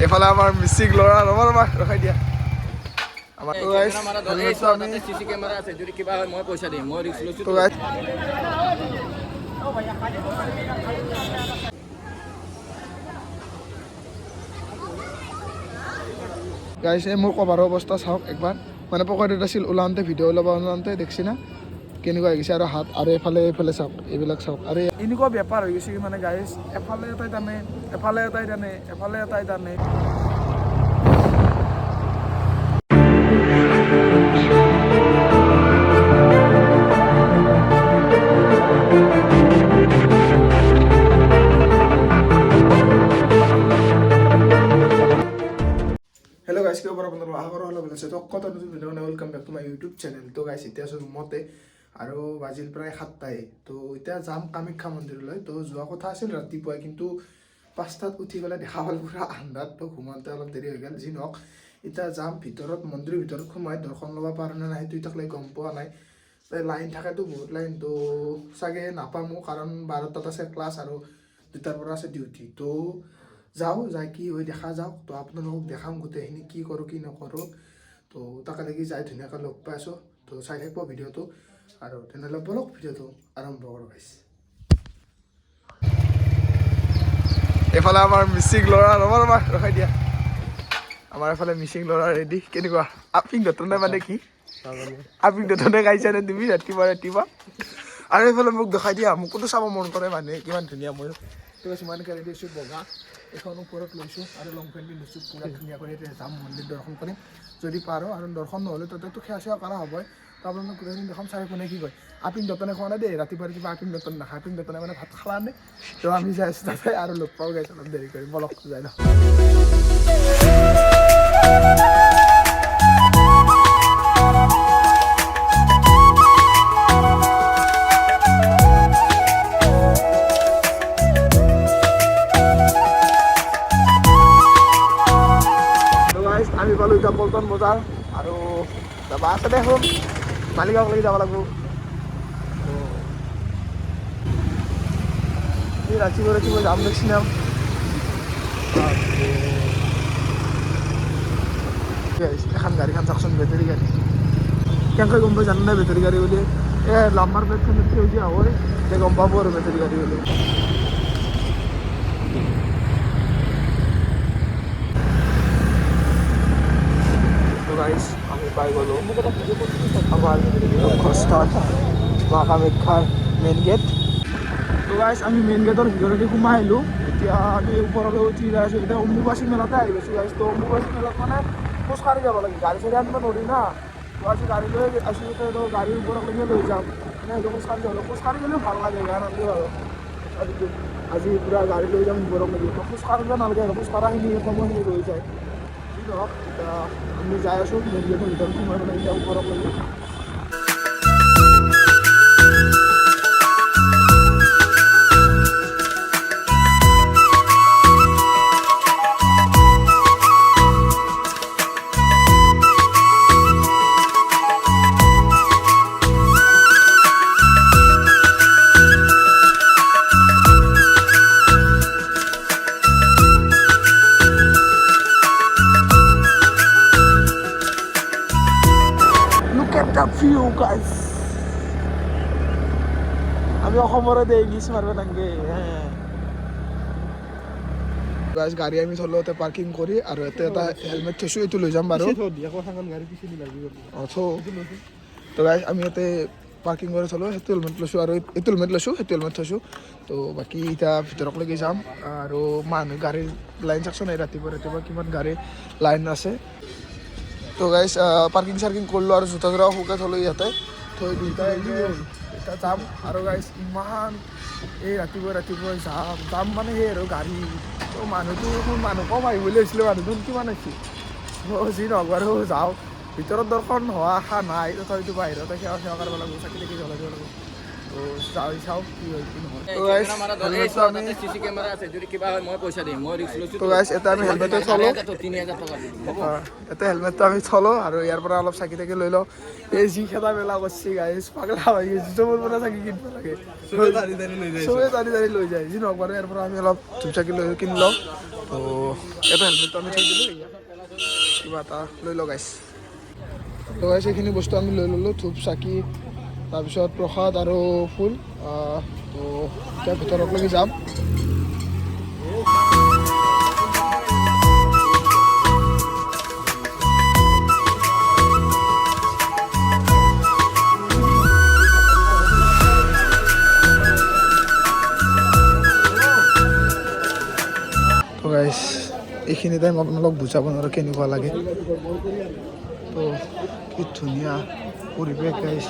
এফালে আমাৰ মিচিং ল'ৰা ৰখাই দিয়া আমাৰ চিচি কেমেৰা আছে যদি কিবা হয় মই পইচা দিম মই ৰিস্ক লৈছো গাইছ মোৰ কভাৰৰ অৱস্থা চাওক একবাৰ মানে পকেটত আছিল ওলাওঁতে ভিডিঅ' ওলাব ওলাওঁতে দেখছি না কেনেকুৱা হৈ গৈছে আৰু হাত আৰু এইফালে চাওক এইবিলাক চাওক আৰু এনেকুৱা বেপাৰ হৈ গৈছে মানে গাইছ এফালে এটাই টানে এফালে এটাই টানে এফালে এটাই টানে হেল্ল' গাইছ কিয় পৰা আপোনাৰ আহৰ অলপ আছে তো কত নতুন video' welcome back to my YouTube channel তো গাইছ এতিয়া আছোঁ ৰুমতে আৰু বাজিল প্ৰায় 7টাই তো এতিয়া যাম কামাখ্যা মন্দিৰলৈ তো যোৱা কথা আছিল ৰাতিপুৱাই কিন্তু 5টাত উঠি পেলাই দেখা পালোঁ পুৰা আন্ধাৰ তো ঘুমাওঁতে অলপ দেৰি হৈ গ'ল যি নহওক এতিয়া যাম ভিতৰত মন্দিৰৰ ভিতৰত সোমাই দৰ্শন ল'ব পৰা নে নাই সেইটো এতিয়ালৈ গম পোৱা নাই লাইন থাকেতো বহুত লাইন তো চাগে নাপামো কাৰণ 12টাত আছে ক্লাছ আৰু 2টাৰ পৰা আছে ডিউটি তো যাওঁ যাই কি হৈ দেখা যাওক তো আপোনালোকক দেখাম গোটেইখিনি কি কৰোঁ কি নকৰোঁ তো তাকে লাগি যাই ধুনীয়াকৈ লগ পাই আছোঁ তো চাই থাকিব ভিডিঅ'টো আৰু তেনেহ'লে বলক ভিডিঅ'টো আৰম্ভ কৰোঁ গাইছ এফালে আমাৰ মিচিং ল'ৰা ৰখাই দিয়া আমাৰ এফালে মিচিং ল'ৰা ৰেডি কেনেকুৱা আপিং দতনে মানে কি আপিং দতনে গাইছা নে তুমি ৰাতিপুৱা আৰু এইফালে মোক দেখাই দিয়া মোকোতো চাব মন কৰে মানুহে কিমান ধুনীয়া মই তো সিমানকৈ ৰেডি আছোঁ বগা এখন ওপৰত লৈছোঁ আৰু লং পেণ্ট পিন্ধিছোঁ পুৰা ধুনীয়াকৈ যাম মন্দিৰ দৰ্শন কৰিম যদি পাৰোঁ আৰু দৰ্শন নহ'লে তাতেতো সেৱা কৰা হ'বই তো আপোনালোক গোটেইখিনি দেখাম চাই কোনে কি কয় আপিং দতনে খোৱা নাই দেই ৰাতিপুৱা কিবা আপিং দতন নাখায় আপিং দতনে মানে ভাত খালা নে তো আমি যাই আছোঁ তাতে আৰু লগ পাওঁ গাইছোঁ অলপ দেৰি কৰি বলক যাই লওঁ আমি পালোঁ এতিয়া পল্টন বজাৰ আৰু যাবা আছে দেখোন মালিগাঁৱক লাগি যাব লাগিব ৰাতিপুৱা যাম দেখছি না এখন গাড়ীখন চাওকচোন বেটেৰী গাড়ী কেনেকৈ গম পাই জানো নাই বেটেৰী গাড়ী বুলি লাম্বাৰ প্লেটখনত সেউজীয়া হয় এতিয়া গম পাব আৰু বেটেৰী গাড়ী বুলি আমি পাই গ'লোঁ আমাৰ মুখ্যস্থান মা কামাখ্যাৰ মেইন গেট তো গাইছ আমি মেইন গেটৰ ভিতৰতে সোমাই আহিলোঁ এতিয়া আমি ওপৰলৈ উঠি যাই আছোঁ এতিয়া অম্বুবাচী মেলাতে আহি গৈছোঁ গাইছ তো অম্বুবাচী মেলাত মানে খোজকাঢ়ি যাব লাগে গাড়ী চাড়ী আনিব নোৱাৰি না তো আজি গাড়ী লৈ আছোঁ তো গাড়ীৰ ওপৰলৈকে লৈ যাম মানে সেইটো খোজকাঢ়ি গ'লেও ভাল লাগে গান আনিলেও আৰু আজি পূৰা গাড়ী লৈ যাম ওপৰলৈকে তো খোজকাঢ়িব নালাগে আৰু খোজকাঢ়াখিনি সময়খিনি ৰৈ যায় এতিয়া আমি যাই আছোঁ মেইন গেটৰ ভিতৰত সোমাই পেলাই এতিয়া ওপৰলৈকে view guys আমি অসমৰে দে ইংলিছ মাৰিব নাংগে গাইছ গাড়ী আমি থলো ইয়াতে পাৰ্কিং কৰি আৰু ইয়াতে এটা হেলমেট থৈছোঁ এইটো লৈ যাম বাৰু তো গাইছ আমি ইয়াতে পাৰ্কিং কৰি থলোঁ সেইটো হেলমেট লৈছোঁ আৰু এইটো হেলমেট লৈছোঁ সেইটো হেলমেট থৈছোঁ তো বাকী এতিয়া ভিতৰলৈকে যাম আৰু মানুহ গাড়ীৰ লাইন চাকচোন ৰাতিপুৱা কিমান গাড়ী লাইন আছে তো গাইছ পাৰ্কিং চাৰ্কিং কৰিলোঁ আৰু জোতা জোৰা শুকাই থলোঁ ইয়াতে থৈ দুইটাই এতিয়া যাম আৰু গাইছ ইমান এই ৰাতিপুৱা যাম মানে সেই আৰু গাড়ী তো মানুহ কম আহিব বুলি হৈছিলে মানুহটো কিমান হৈছে যি নহওক বাৰু যাওঁ ভিতৰত দৰ্শন হোৱা আশা নাই তথাপিতো বাহিৰতে সেৱা কৰিব লাগিব চাকি তাকি জ্বলাই দিব লাগিব তো চাওঁ কি হয় কি নহয় তো কেমেৰা মাৰা দৰকাৰ এই হেলমেটটো আমি তাতে চিচি কেমেৰা আছে যদি কিবা হয় মই পইচা দিম মই ৰিস্ক লৈছো তো গাইছ এটা আমি হেলমেটটো চলো 3000 টকা দিম হ'ব এটা হেলমেটটো আমি চলো আৰু ইয়াৰ পৰা অলপ চাকি তাকি লৈ লওঁ এই যি খেলা মেলা কৰিছে গাইছ পাগলা হৈ গৈছে চবৰ পৰা চাকি কিনিব লাগে চবে টানি টানি লৈ যায় যি নহওক বাৰু ইয়াৰ পৰা আমি অলপ ধূপ চাকি লৈ কিনি লওঁ তো এটা হেলমেটটো আমি থৈ দিলোঁ কিবা এটা লৈ লওঁ গাইছ তো গাইছ এইখিনি বস্তু আমি লৈ ল'লোঁ ধূপ চাকি তাৰপিছত প্ৰসাদ আৰু ফুল তো এতিয়া ভিতৰলৈকে যাম তো গাইছ এইখিনি টাইম আপোনালোক বুজাব নোৱাৰোঁ কেনেকুৱা লাগে তো কি ধুনীয়া পৰিৱেশ গাইছ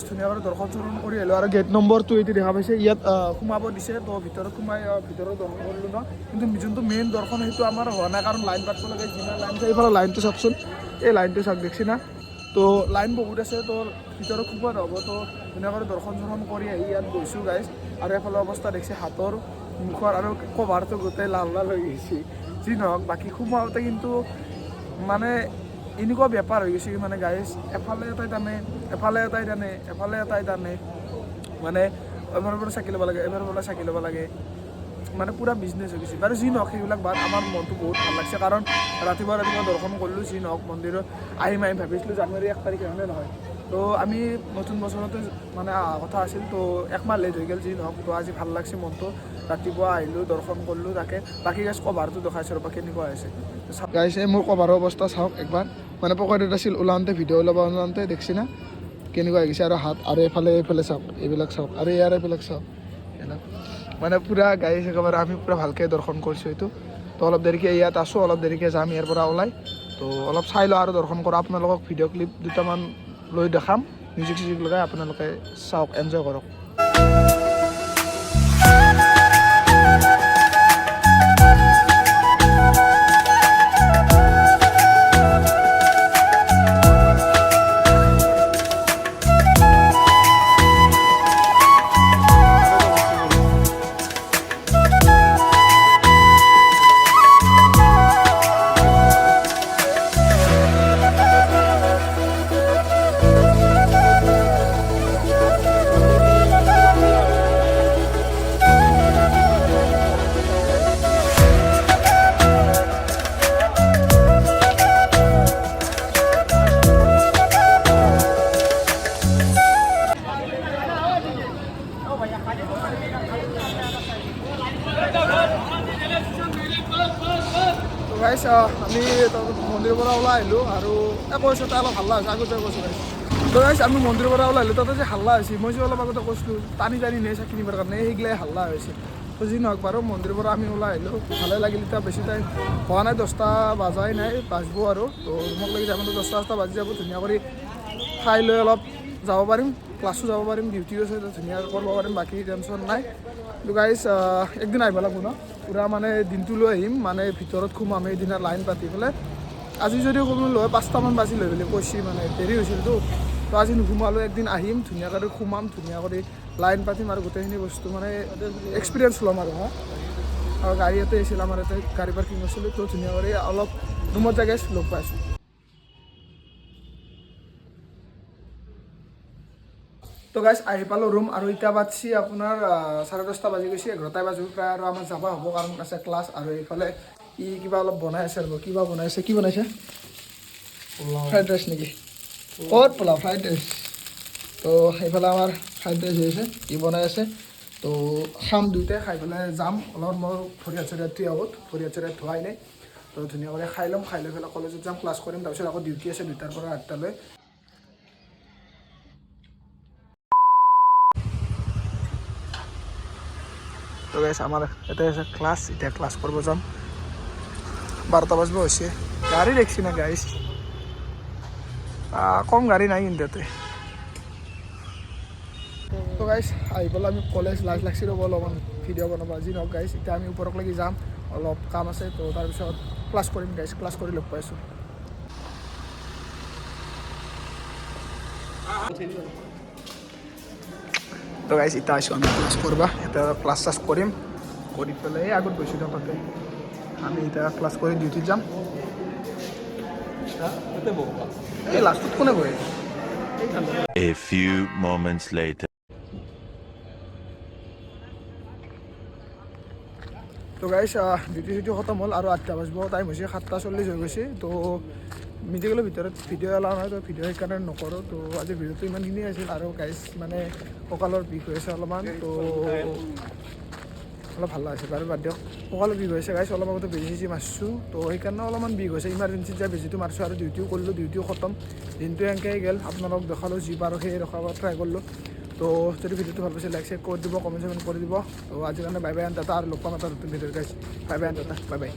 ধুনীয়াকৈ দৰ্শন চৰ্শন কৰি আহিলোঁ আৰু গেট নম্বৰ 2 এইটো দেখা পাইছে ইয়াত সোমাব দিছে তো ভিতৰত সোমাই ভিতৰত দৰ্শন কৰিলোঁ ন কিন্তু যোনটো মেইন দৰ্শন সেইটো আমাৰ হোৱা নাই কাৰণ লাইন পাতিব লাগে যিমান লাইন আছে এইফালে লাইনটো চাওকচোন এই লাইনটো চাওক দেখছি না তো লাইন বহুত আছে তো ভিতৰত সোমাই নহ'ব তো ধুনীয়াকৈ দৰ্শন চৰ্শন কৰি আহি ইয়াত গৈছোঁ গাইজ আৰু এইফালে অৱস্থা দেখিছে হাতৰ মুখৰ আৰু কভাৰটো গোটেই লাল লাল হৈ গৈছে যি নহওক বাকী সোমাওঁতে কিন্তু মানে এনেকুৱা বেপাৰ হৈ গৈছে মানে গাইজ এফালে এটাই টানে এফালে এটাই টানে এফালে এটাই টানে মানে এবাৰৰ পৰা চাকি ল'ব লাগে এবাৰৰ পৰা চাকি ল'ব লাগে মানে পূৰা বিজনেছ হৈ গৈছে বাৰু যি নহওক সেইবিলাক বাদ আমাৰ মনটো বহুত ভাল লাগিছে কাৰণ ৰাতিপুৱা দৰ্শন কৰিলোঁ যি নহওক মন্দিৰত আহিম ভাবিছিলোঁ জানুৱাৰী 1 তাৰিখে হয়নে নহয় তো আমি নতুন বছৰতে মানে অহা কথা আছিল তো একমাহ লেট হৈ গ'ল যি নহওক তো আজি ভাল লাগছে মনটো ৰাতিপুৱা আহিলোঁ দৰ্শন কৰিলোঁ তাকে বাকী গাইজ কভাৰটো দেখাইছোঁ ৰ'বা কেনেকুৱা হৈছে গাইজ মোৰ কভাৰৰ অৱস্থা চাওক একবাৰ মানে পকেটত আছিল ওলাওঁতে ভিডিঅ' ওলাব ওলাওঁতে দেখছি না কেনেকুৱা হৈ গৈছে আৰু হাত আৰু এইফালে চাওক এইবিলাক চাওক আৰু ইয়াৰ এইবিলাক চাওক মানে পূৰা গাইজ একেবাৰে আমি পূৰা ভালকৈ দৰ্শন কৰিছোঁ এইটো তো অলপ দেৰিকৈ ইয়াত আছোঁ অলপ দেৰিকৈ যাম ইয়াৰ পৰা ওলাই তো অলপ চাই লওঁ আৰু দৰ্শন কৰোঁ আপোনালোকক ভিডিঅ' ক্লিপ দুটামান লৈ দেখাম মিউজিক চিউজিক লগাই আপোনালোকে চাওক এনজয় কৰক গাইছ আমি মন্দিৰৰ পৰা ওলাই আহিলোঁ আৰু কৈছোঁ তাই অলপ হাল্লা হৈছে আগতে কৈছোঁ গাইছ তো গাইছ আমি মন্দিৰৰ পৰা ওলাই আহিলোঁ তাতে যে হাল্লা হৈছে মই যে অলপ আগতে কৈছিলোঁ টানি নে চাকি নিবৰ কাৰণে সেইগিলাই হাল্লা হৈছে তো যি নহওক বাৰু মন্দিৰৰ পৰা আমি ওলাই আহিলোঁ ভালে লাগিল এতিয়া বেছি টাইম হোৱা নাই 10টা বাজাই নাই বাজিব আৰু তো ৰুমক লাগি যাব 10টা বাজি যাব ধুনীয়া কৰি খাই লৈ অলপ যাব পাৰিম ক্লাছো যাব পাৰিম ডিউটিও আছে ধুনীয়াকৈ কৰিব পাৰিম বাকী টেনশ্যন নাই কিন্তু গাইজ একদিন আহিব লাগিব ন পূৰা মানে দিনটো লৈ আহিম মানে ভিতৰত সোমাম সেইদিনা লাইন পাতি পেলাই আজি যদিও কোনো লৈ 5টামান বাজি লৈ পেলাই কৈছে মানে দেৰি হৈছিলতো তো আজি নোসোমালোঁ একদিন আহিম ধুনীয়াকৈ সোমাম ধুনীয়া কৰি লাইন পাতিম আৰু গোটেইখিনি বস্তু মানে এক্সপিৰিয়েঞ্চ ল'ম আৰু আৰু গাড়ী ইয়াতে আহিছিল আমাৰ ইয়াতে গাড়ী পাৰ্কিং আছিলোঁ তো ধুনীয়া কৰি অলপ ৰুমত যায় গাইজ লগ পাইছোঁ তো গাইজ আহি পালোঁ ৰুম আৰু এতিয়া বাজছি আপোনাৰ 10:30 বাজি গৈছে 11টাই বাজিব প্ৰায় আৰু আমাৰ যাব হ'ব কাৰণ আছে ক্লাছ আৰু এইফালে কিবা অলপ বনাই আছে আৰু কিবা বনাইছে কি বনাইছে ফ্ৰাইড ৰাইচ নেকি ক'ত পোলাও ফ্ৰাইড ৰাইচ তো সেইফালে আমাৰ ফ্ৰাইড ৰাইচ হৈ আছে কি বনাই আছে তো খাম দুইটাই খাই পেলাই যাম অলপ মই ভৰি হাত চৰি ধুই আগত ভৰি হাত চৰি ধোৱাই নাই তো তো ধুনীয়া কৰি খাই ল'ম, খাই লৈ পেলাই কলেজত যাম, ক্লাছ কৰিম, তাৰপিছত আকৌ ডিউটি আছে 2টাৰ পৰা 8টালৈ। তো গাইছ আমাৰ ইয়াতে আছে ক্লাছ, এতিয়া ক্লাছ কৰিব যাম। 12টা বাজিব হৈছে, গাড়ী দেখছি না গাইছ, কম গাড়ী নাই কিন্তু ইয়াতে। তো গাইছ আহি পেলাই আমি কলেজ লাজ লাগছি ৰ'ব অলপমান ভিডিঅ' বনাব, আজি নহওক গাইছ। এতিয়া আমি ওপৰক লাগি যাম, অলপ কাম আছে, তো তাৰপিছত ক্লাছ কৰিম গাইছ, ক্লাছ কৰি লগ পাইছোঁ। তো গাইছ এতিয়া আছোঁ আমি ক্লাছ কৰিব, এতিয়া ক্লাছ চাছ কৰিম, কৰি পেলাই এই আগত গৈছিলোঁ তাতে আমি এতিয়া ক্লাছ কৰি ডিউটিত যাম। এই লাষ্টত কোনে বহে? A few moments later. তো গাইছ ডিউটি খতম হ'ল আৰু 8টা বাজিব টাইম হৈছে, 7:40 হৈ গৈছে। তো মেডিকেলৰ ভিতৰত ভিডিঅ' এলাও নহয়, তো ভিডিঅ' সেইকাৰণে নকৰোঁ। তো আজি ভিডিঅ'টো ইমানখিনিয়ে আছিল। আৰু গাইছ মানে কঁকালৰ বিষ হৈ আছে অলপমান, তো অলপ ভাল লাগিছে বাৰু, বাদ দিয়ক। কঁকালৰ বিষ হৈছে গাইছ, অলপ আগতে বেজি চেজি মাৰিছোঁ, তো সেইকাৰণে অলপমান বিষ হৈছে। ইমাৰ্জেঞ্চিত যাই বেজিটো মাৰিছোঁ আৰু ডিউটিও কৰিলোঁ, ডিউটিও খতম, দিনটো এনেকৈ গ'ল। আপোনালোকক দেখালোঁ, যি পাৰোঁ সেই ৰখাব ট্ৰাই কৰিলোঁ। তো যদি ভিডিঅ'টো ভাল পাইছে লাইক চেক কৰি দিব, কমেণ্ট চমেণ্ট কৰি দিব। তো আজিৰ কাৰণে বাই বাই, আন টাটা, আৰু লগ পাম এটা নতুন ভিডিঅ'ত গাইছ। বাই বাই, আন টাটা, বাই বাই।